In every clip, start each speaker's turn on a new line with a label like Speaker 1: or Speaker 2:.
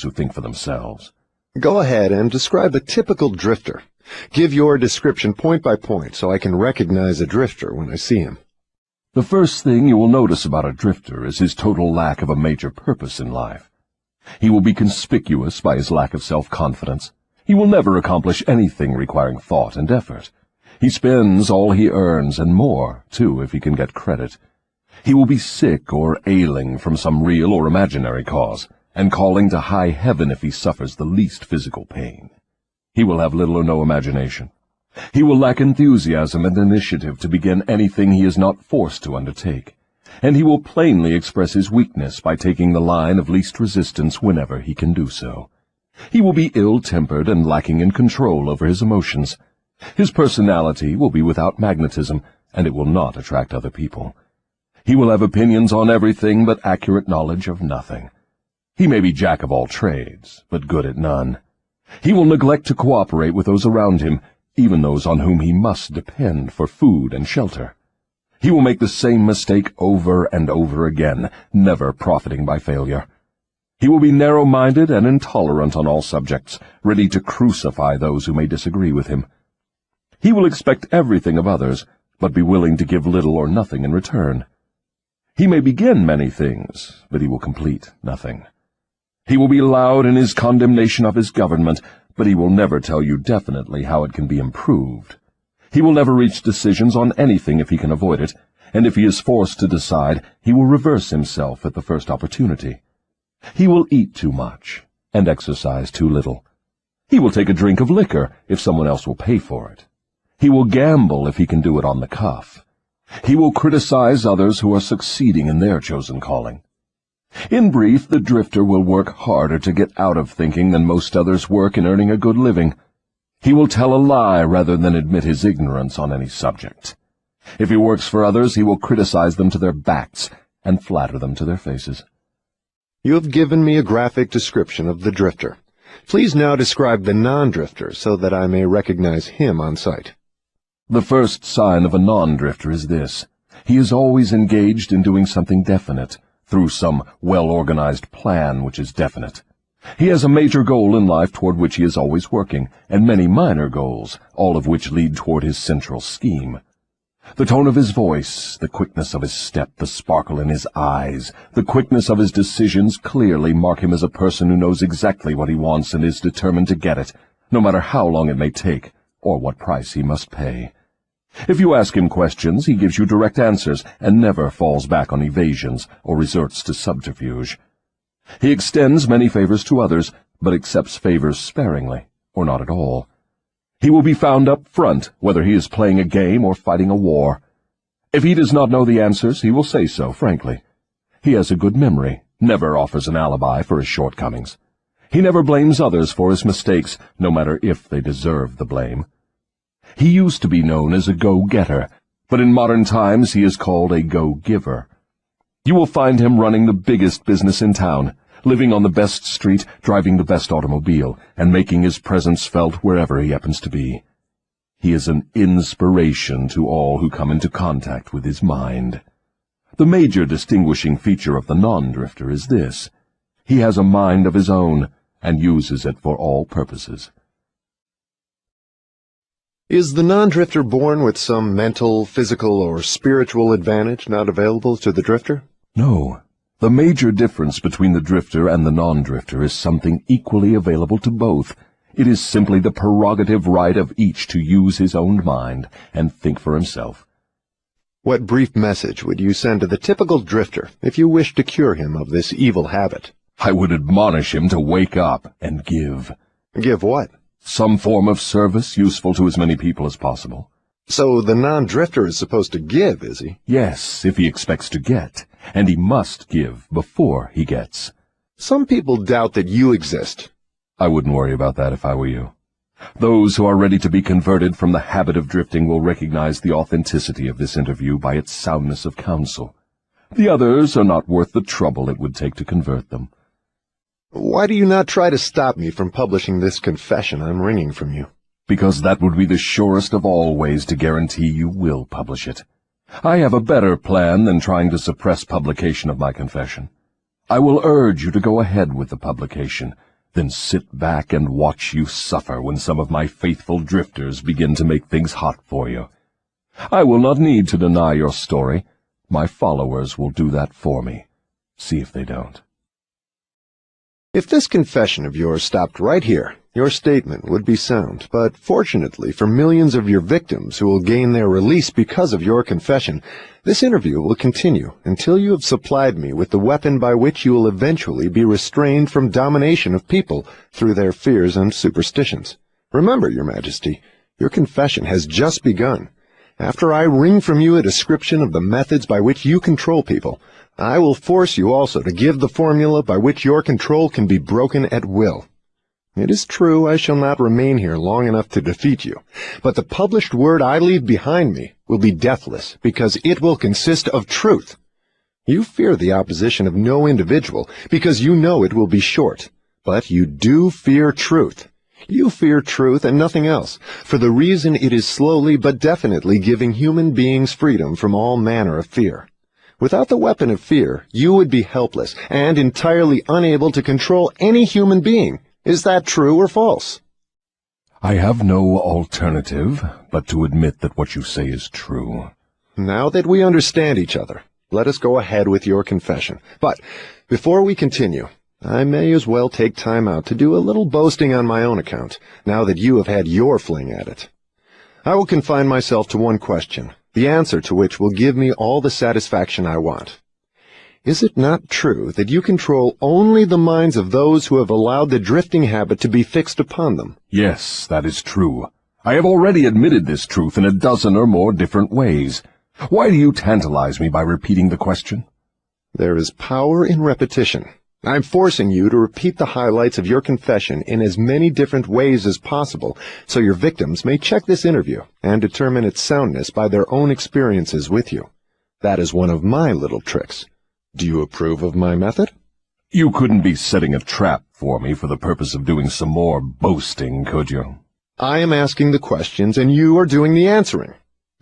Speaker 1: who think for themselves.
Speaker 2: Go ahead and describe a typical drifter. Give your description point by point so I can recognize a drifter when I see him.
Speaker 1: The first thing you will notice about a drifter is his total lack of a major purpose in life. He will be conspicuous by his lack of self-confidence. He will never accomplish anything requiring thought and effort. He spends all he earns, and more, too, if he can get credit. He will be sick or ailing from some real or imaginary cause, and calling to high heaven if he suffers the least physical pain. He will have little or no imagination. He will lack enthusiasm and initiative to begin anything he is not forced to undertake, and he will plainly express his weakness by taking the line of least resistance whenever he can do so. He will be ill-tempered and lacking in control over his emotions. His personality will be without magnetism, and it will not attract other people. He will have opinions on everything but accurate knowledge of nothing. He may be jack of all trades, but good at none. He will neglect to cooperate with those around him, even those on whom he must depend for food and shelter. He will make the same mistake over and over again, never profiting by failure. He will be narrow-minded and intolerant on all subjects, ready to crucify those who may disagree with him. He will expect everything of others, but be willing to give little or nothing in return. He may begin many things, but he will complete nothing. He will be loud in his condemnation of his government, but he will never tell you definitely how it can be improved. He will never reach decisions on anything if he can avoid it, and if he is forced to decide, he will reverse himself at the first opportunity. He will eat too much and exercise too little. He will take a drink of liquor if someone else will pay for it. He will gamble if he can do it on the cuff. He will criticize others who are succeeding in their chosen calling. In brief, the drifter will work harder to get out of thinking than most others work in earning a good living. He will tell a lie rather than admit his ignorance on any subject. If he works for others, he will criticize them to their backs and flatter them to their faces.
Speaker 2: You have given me a graphic description of the drifter. Please now describe the non-drifter so that I may recognize him on sight.
Speaker 1: The first sign of a non-drifter is this. He is always engaged in doing something definite, through some well-organized plan which is definite. He has a major goal in life toward which he is always working, and many minor goals, all of which lead toward his central scheme. The tone of his voice, the quickness of his step, the sparkle in his eyes, the quickness of his decisions clearly mark him as a person who knows exactly what he wants and is determined to get it, no matter how long it may take, or what price he must pay. If you ask him questions, he gives you direct answers and never falls back on evasions or resorts to subterfuge. He extends many favors to others, but accepts favors sparingly, or not at all. He will be found up front, whether he is playing a game or fighting a war. If he does not know the answers, he will say so, frankly. He has a good memory, never offers an alibi for his shortcomings. He never blames others for his mistakes, no matter if they deserve the blame. He used to be known as a go-getter, but in modern times he is called a go-giver. You will find him running the biggest business in town, living on the best street, driving the best automobile, and making his presence felt wherever he happens to be. He is an inspiration to all who come into contact with his mind. The major distinguishing feature of the non-drifter is this. He has a mind of his own, and uses it for all purposes.
Speaker 2: Is the non-drifter born with some mental, physical, or spiritual advantage not available to the drifter?
Speaker 1: No. The major difference between the drifter and the non-drifter is something equally available to both. It is simply the prerogative right of each to use his own mind and think for himself.
Speaker 2: What brief message would you send to the typical drifter if you wished to cure him of this evil habit?
Speaker 1: I would admonish him to wake up and give.
Speaker 2: Give what?
Speaker 1: Some form of service useful to as many people as possible.
Speaker 2: So the non-drifter is supposed to give, is he?
Speaker 1: Yes, if he expects to get, and he must give before he gets.
Speaker 2: Some people doubt that you exist.
Speaker 1: I wouldn't worry about that if I were you. Those who are ready to be converted from the habit of drifting will recognize the authenticity of this interview by its soundness of counsel. The others are not worth the trouble it would take to convert them.
Speaker 2: Why do you not try to stop me from publishing this confession I'm wringing from you?
Speaker 1: Because that would be the surest of all ways to guarantee you will publish it. I have a better plan than trying to suppress publication of my confession. I will urge you to go ahead with the publication, then sit back and watch you suffer when some of my faithful drifters begin to make things hot for you. I will not need to deny your story. My followers will do that for me. See if they don't.
Speaker 2: If this confession of yours stopped right here, your statement would be sound. But fortunately for millions of your victims who will gain their release because of your confession, this interview will continue until you have supplied me with the weapon by which you will eventually be restrained from domination of people through their fears and superstitions. Remember, Your Majesty, your confession has just begun. After I wring from you a description of the methods by which you control people, I will force you also to give the formula by which your control can be broken at will. It is true I shall not remain here long enough to defeat you, but the published word I leave behind me will be deathless because it will consist of truth. You fear the opposition of no individual because you know it will be short, but you do fear truth. You fear truth and nothing else, for the reason it is slowly but definitely giving human beings freedom from all manner of fear. Without the weapon of fear, you would be helpless and entirely unable to control any human being. Is that true or false?
Speaker 1: I have no alternative but to admit that what you say is true.
Speaker 2: Now that we understand each other, let us go ahead with your confession. But before we continue, I may as well take time out to do a little boasting on my own account, now that you have had your fling at it. I will confine myself to one question, the answer to which will give me all the satisfaction I want. Is it not true that you control only the minds of those who have allowed the drifting habit to be fixed upon them?
Speaker 1: Yes, that is true. I have already admitted this truth in a dozen or more different ways. Why do you tantalize me by repeating the question?
Speaker 2: There is power in repetition. I'm forcing you to repeat the highlights of your confession in as many different ways as possible, so your victims may check this interview and determine its soundness by their own experiences with you. That is one of my little tricks. Do you approve of my method?
Speaker 1: You couldn't be setting a trap for me for the purpose of doing some more boasting, could you?
Speaker 2: I am asking the questions and you are doing the answering.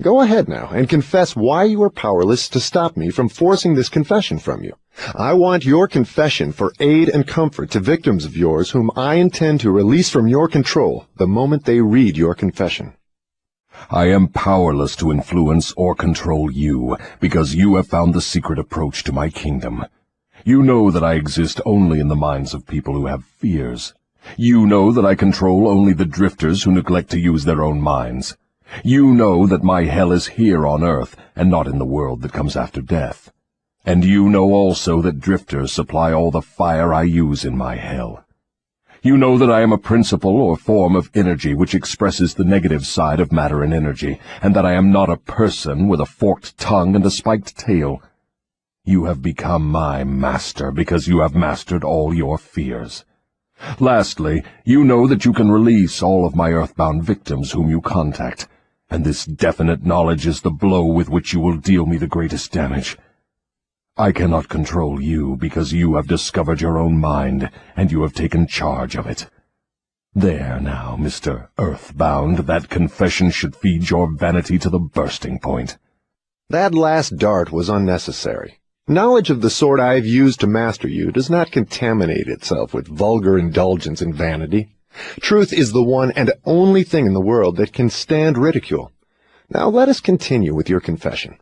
Speaker 2: Go ahead now and confess why you are powerless to stop me from forcing this confession from you. I want your confession for aid and comfort to victims of yours whom I intend to release from your control the moment they read your confession.
Speaker 1: I am powerless to influence or control you, because you have found the secret approach to my kingdom. You know that I exist only in the minds of people who have fears. You know that I control only the drifters who neglect to use their own minds. You know that my hell is here on earth, and not in the world that comes after death. And you know also that drifters supply all the fire I use in my hell. You know that I am a principle or form of energy which expresses the negative side of matter and energy, and that I am not a person with a forked tongue and a spiked tail. You have become my master because you have mastered all your fears. Lastly, you know that you can release all of my earthbound victims whom you contact, and this definite knowledge is the blow with which you will deal me the greatest damage. I cannot control you because you have discovered your own mind, and you have taken charge of it. There now, Mr. Earthbound, that confession should feed your vanity to the bursting point.
Speaker 2: That last dart was unnecessary. Knowledge of the sort I have used to master you does not contaminate itself with vulgar indulgence and vanity. Truth is the one and only thing in the world that can stand ridicule. Now let us continue with your confession.